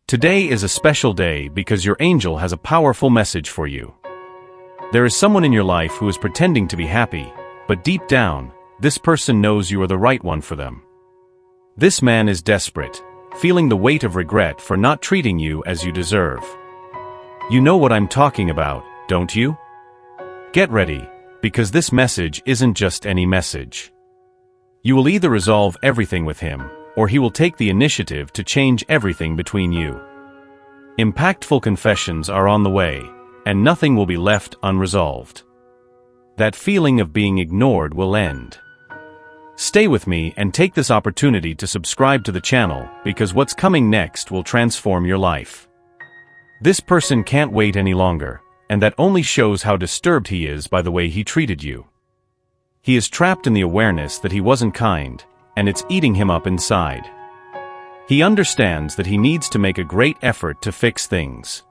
Today is a special day because your angel has a powerful message for you. There is someone in your life who is pretending to be happy, but deep down, this person knows you are the right one for them. This man is desperate, feeling the weight of regret for not treating you as you deserve. You know what I'm talking about, don't you? Get ready, because this message isn't just any message. You will either resolve everything with him, or he will take the initiative to change everything between you. Impactful confessions are on the way, and nothing will be left unresolved. That feeling of being ignored will end. Stay with me and take this opportunity to subscribe to the channel, because what's coming next will transform your life. This person can't wait any longer, and that only shows how disturbed he is by the way he treated you. He is trapped in the awareness that he wasn't kind, and it's eating him up inside. He understands that he needs to make a great effort to fix things.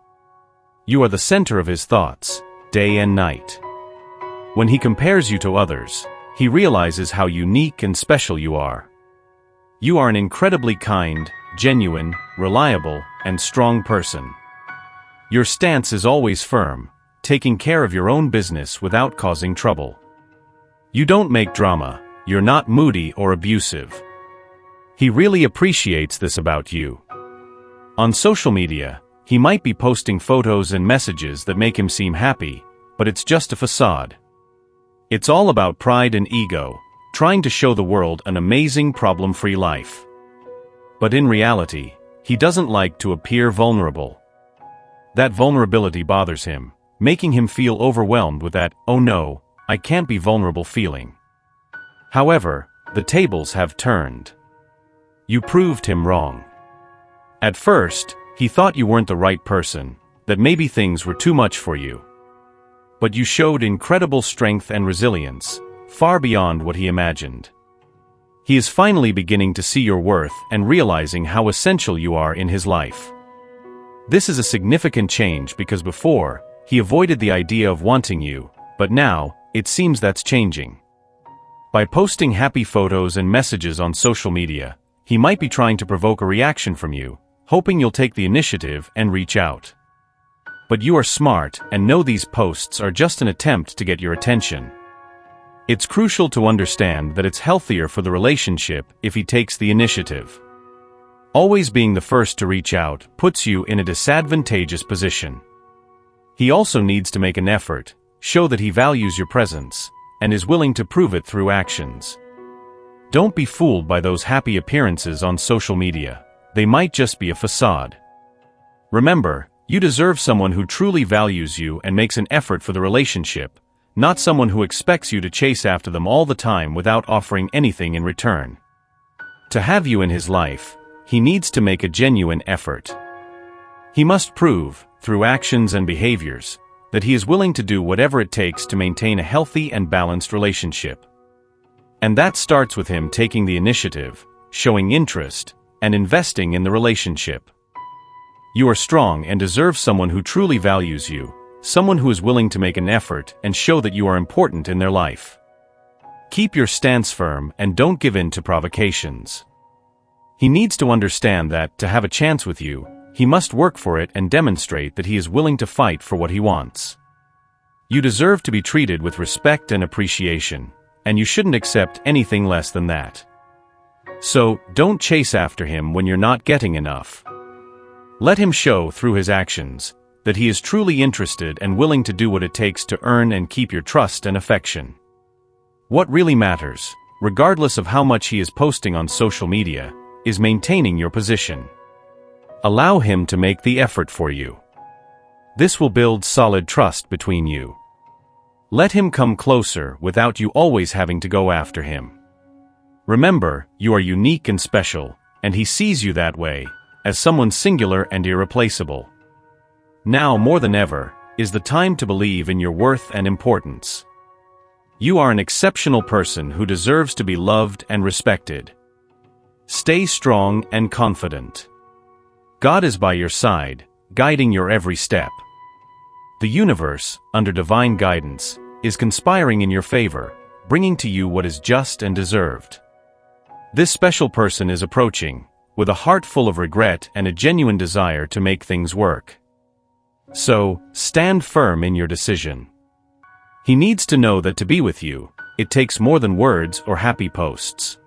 You are the center of his thoughts, day and night. When he compares you to others, he realizes how unique and special you are. You are an incredibly kind, genuine, reliable, and strong person. Your stance is always firm, taking care of your own business without causing trouble. You don't make drama. You're not moody or abusive. He really appreciates this about you. On social media, he might be posting photos and messages that make him seem happy, but it's just a facade. It's all about pride and ego, trying to show the world an amazing problem-free life. But in reality, he doesn't like to appear vulnerable. That vulnerability bothers him, making him feel overwhelmed with that, "Oh no, I can't be vulnerable" feeling. However, the tables have turned. You proved him wrong. At first, he thought you weren't the right person, that maybe things were too much for you. But you showed incredible strength and resilience, far beyond what he imagined. He is finally beginning to see your worth and realizing how essential you are in his life. This is a significant change because before, he avoided the idea of wanting you, but now, it seems that's changing. By posting happy photos and messages on social media, he might be trying to provoke a reaction from you, hoping you'll take the initiative and reach out. But you are smart and know these posts are just an attempt to get your attention. It's crucial to understand that it's healthier for the relationship if he takes the initiative. Always being the first to reach out puts you in a disadvantageous position. He also needs to make an effort, show that he values your presence, and is willing to prove it through actions. Don't be fooled by those happy appearances on social media. They might just be a facade. Remember, you deserve someone who truly values you and makes an effort for the relationship, not someone who expects you to chase after them all the time without offering anything in return. To have you in his life, he needs to make a genuine effort. He must prove, through actions and behaviors, that he is willing to do whatever it takes to maintain a healthy and balanced relationship. And that starts with him taking the initiative, showing interest, and investing in the relationship. You are strong and deserve someone who truly values you, someone who is willing to make an effort and show that you are important in their life. Keep your stance firm and don't give in to provocations. He needs to understand that, to have a chance with you, he must work for it and demonstrate that he is willing to fight for what he wants. You deserve to be treated with respect and appreciation, and you shouldn't accept anything less than that. So, don't chase after him when you're not getting enough. Let him show through his actions that he is truly interested and willing to do what it takes to earn and keep your trust and affection. What really matters, regardless of how much he is posting on social media, is maintaining your position. Allow him to make the effort for you. This will build solid trust between you. Let him come closer without you always having to go after him. Remember, you are unique and special, and he sees you that way, as someone singular and irreplaceable. Now more than ever, is the time to believe in your worth and importance. You are an exceptional person who deserves to be loved and respected. Stay strong and confident. God is by your side, guiding your every step. The universe, under divine guidance, is conspiring in your favor, bringing to you what is just and deserved. This special person is approaching, with a heart full of regret and a genuine desire to make things work. So, stand firm in your decision. He needs to know that to be with you, it takes more than words or happy posts.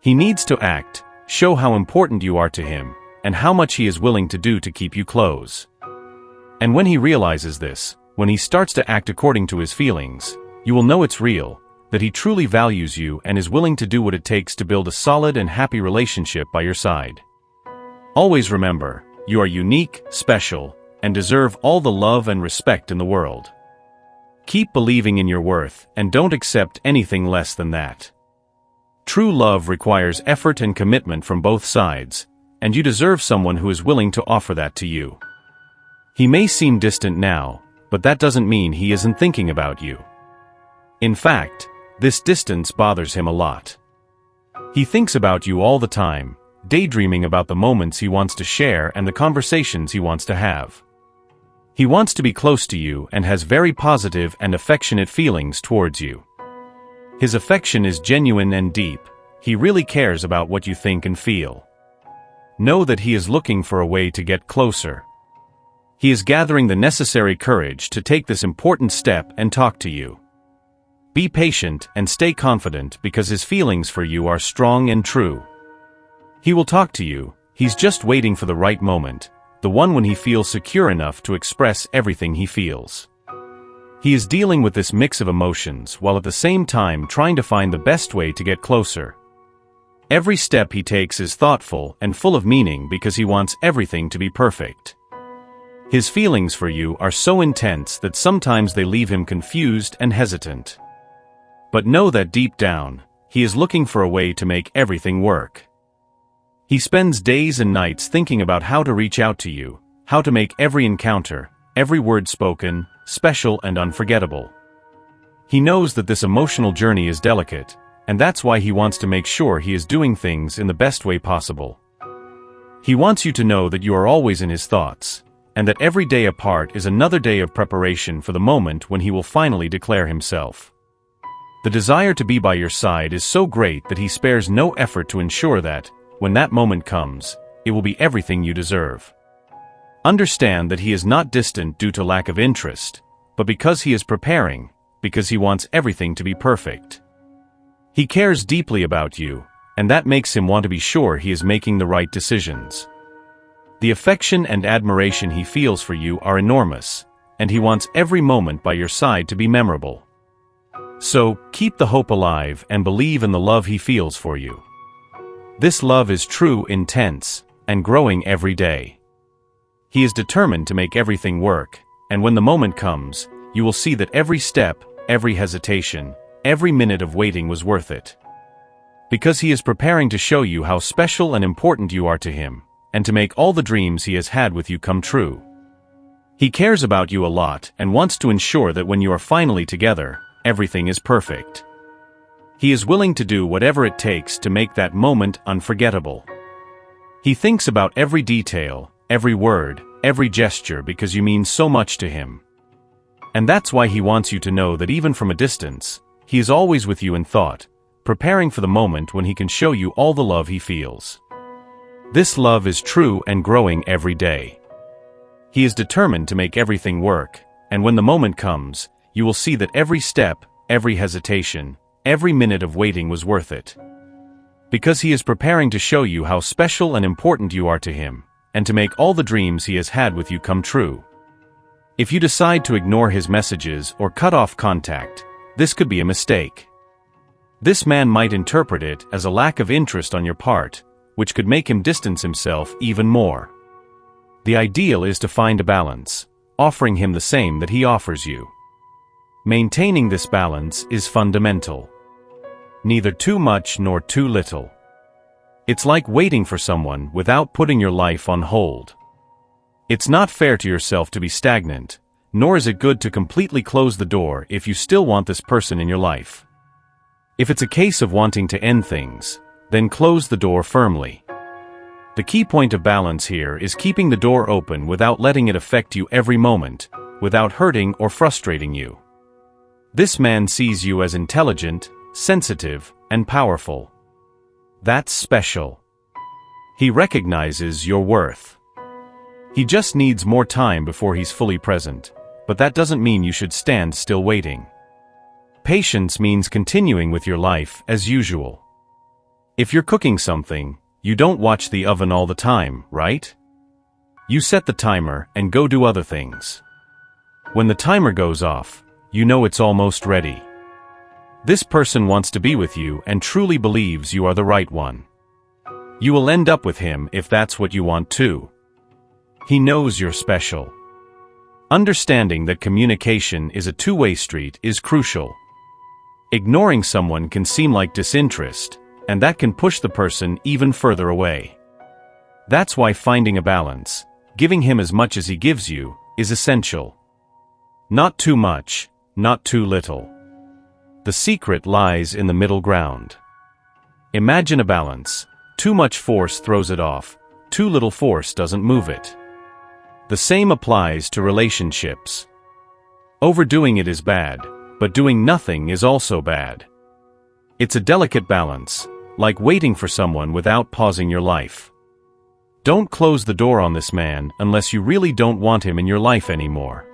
He needs to act, show how important you are to him, and how much he is willing to do to keep you close. And when he realizes this, when he starts to act according to his feelings, you will know it's real, that he truly values you and is willing to do what it takes to build a solid and happy relationship by your side. Always remember, you are unique, special, and deserve all the love and respect in the world. Keep believing in your worth and don't accept anything less than that. True love requires effort and commitment from both sides, and you deserve someone who is willing to offer that to you. He may seem distant now, but that doesn't mean he isn't thinking about you. In fact, this distance bothers him a lot. He thinks about you all the time, daydreaming about the moments he wants to share and the conversations he wants to have. He wants to be close to you and has very positive and affectionate feelings towards you. His affection is genuine and deep. He really cares about what you think and feel. Know that he is looking for a way to get closer. He is gathering the necessary courage to take this important step and talk to you. Be patient and stay confident because his feelings for you are strong and true. He will talk to you, he's just waiting for the right moment, the one when he feels secure enough to express everything he feels. He is dealing with this mix of emotions while at the same time trying to find the best way to get closer. Every step he takes is thoughtful and full of meaning because he wants everything to be perfect. His feelings for you are so intense that sometimes they leave him confused and hesitant. But know that deep down, he is looking for a way to make everything work. He spends days and nights thinking about how to reach out to you, how to make every encounter, every word spoken, special and unforgettable. He knows that this emotional journey is delicate, and that's why he wants to make sure he is doing things in the best way possible. He wants you to know that you are always in his thoughts, and that every day apart is another day of preparation for the moment when he will finally declare himself. The desire to be by your side is so great that he spares no effort to ensure that, when that moment comes, it will be everything you deserve. Understand that he is not distant due to lack of interest, but because he is preparing, because he wants everything to be perfect. He cares deeply about you, and that makes him want to be sure he is making the right decisions. The affection and admiration he feels for you are enormous, and he wants every moment by your side to be memorable. So, keep the hope alive and believe in the love he feels for you. This love is true, intense, and growing every day. He is determined to make everything work, and when the moment comes, you will see that every step, every hesitation, every minute of waiting was worth it. Because he is preparing to show you how special and important you are to him, and to make all the dreams he has had with you come true. He cares about you a lot and wants to ensure that when you are finally together, everything is perfect. He is willing to do whatever it takes to make that moment unforgettable. He thinks about every detail, every word, every gesture because you mean so much to him. And that's why he wants you to know that even from a distance, he is always with you in thought, preparing for the moment when he can show you all the love he feels. This love is true and growing every day. He is determined to make everything work, and when the moment comes, you will see that every step, every hesitation, every minute of waiting was worth it. Because he is preparing to show you how special and important you are to him, and to make all the dreams he has had with you come true. If you decide to ignore his messages or cut off contact, this could be a mistake. This man might interpret it as a lack of interest on your part, which could make him distance himself even more. The ideal is to find a balance, offering him the same that he offers you. Maintaining this balance is fundamental. Neither too much nor too little. It's like waiting for someone without putting your life on hold. It's not fair to yourself to be stagnant, nor is it good to completely close the door if you still want this person in your life. If it's a case of wanting to end things, then close the door firmly. The key point of balance here is keeping the door open without letting it affect you every moment, without hurting or frustrating you. This man sees you as intelligent, sensitive, and powerful. That's special. He recognizes your worth. He just needs more time before he's fully present, but that doesn't mean you should stand still waiting. Patience means continuing with your life as usual. If you're cooking something, you don't watch the oven all the time, right? You set the timer and go do other things. When the timer goes off, you know it's almost ready. This person wants to be with you and truly believes you are the right one. You will end up with him if that's what you want too. He knows you're special. Understanding that communication is a two-way street is crucial. Ignoring someone can seem like disinterest, and that can push the person even further away. That's why finding a balance, giving him as much as he gives you, is essential. Not too much, not too little. The secret lies in the middle ground. Imagine a balance. Too much force throws it off, too little force doesn't move it. The same applies to relationships. Overdoing it is bad, but doing nothing is also bad. It's a delicate balance, like waiting for someone without pausing your life. Don't close the door on this man unless you really don't want him in your life anymore.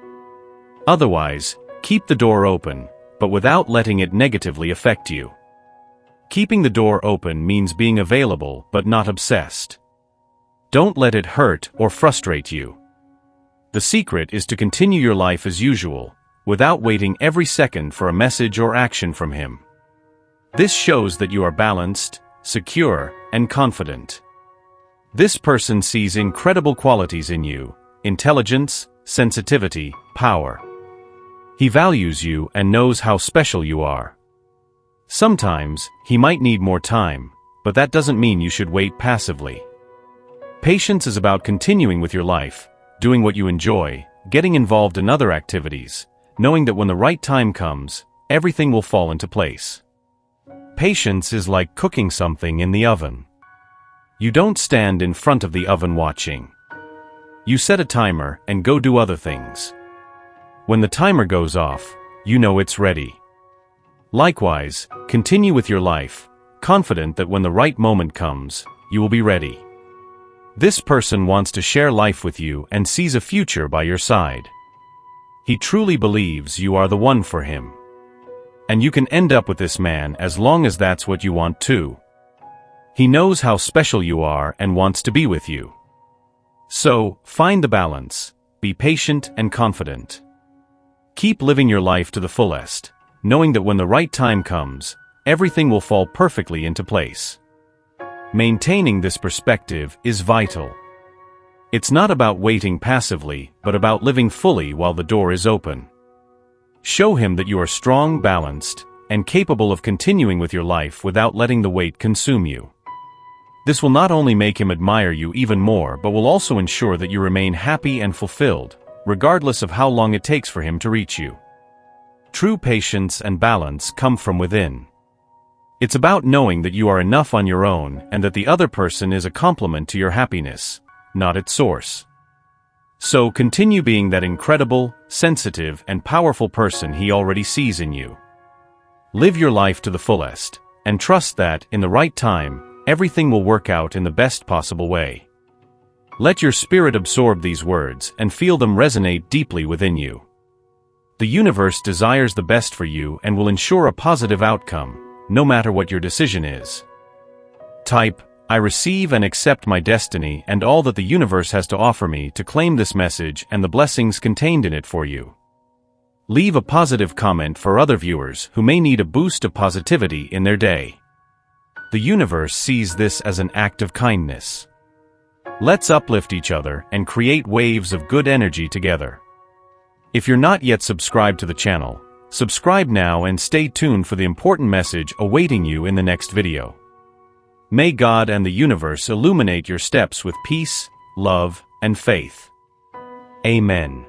Otherwise, keep the door open, but without letting it negatively affect you. Keeping the door open means being available but not obsessed. Don't let it hurt or frustrate you. The secret is to continue your life as usual, without waiting every second for a message or action from him. This shows that you are balanced, secure, and confident. This person sees incredible qualities in you: intelligence, sensitivity, power. He values you and knows how special you are. Sometimes, he might need more time, but that doesn't mean you should wait passively. Patience is about continuing with your life, doing what you enjoy, getting involved in other activities, knowing that when the right time comes, everything will fall into place. Patience is like cooking something in the oven. You don't stand in front of the oven watching. You set a timer and go do other things. When the timer goes off, you know it's ready. Likewise, continue with your life, confident that when the right moment comes, you will be ready. This person wants to share life with you and sees a future by your side. He truly believes you are the one for him. And you can end up with this man as long as that's what you want too. He knows how special you are and wants to be with you. So, find the balance, be patient and confident. Keep living your life to the fullest, knowing that when the right time comes, everything will fall perfectly into place. Maintaining this perspective is vital. It's not about waiting passively, but about living fully while the door is open. Show him that you are strong, balanced, and capable of continuing with your life without letting the wait consume you. This will not only make him admire you even more, but will also ensure that you remain happy and fulfilled, regardless of how long it takes for him to reach you. True patience and balance come from within. It's about knowing that you are enough on your own and that the other person is a complement to your happiness, not its source. So continue being that incredible, sensitive, and powerful person he already sees in you. Live your life to the fullest, and trust that, in the right time, everything will work out in the best possible way. Let your spirit absorb these words and feel them resonate deeply within you. The universe desires the best for you and will ensure a positive outcome, no matter what your decision is. Type, "I receive and accept my destiny and all that the universe has to offer me" to claim this message and the blessings contained in it for you. Leave a positive comment for other viewers who may need a boost of positivity in their day. The universe sees this as an act of kindness. Let's uplift each other and create waves of good energy together. If you're not yet subscribed to the channel, subscribe now and stay tuned for the important message awaiting you in the next video. May God and the universe illuminate your steps with peace, love, and faith. Amen.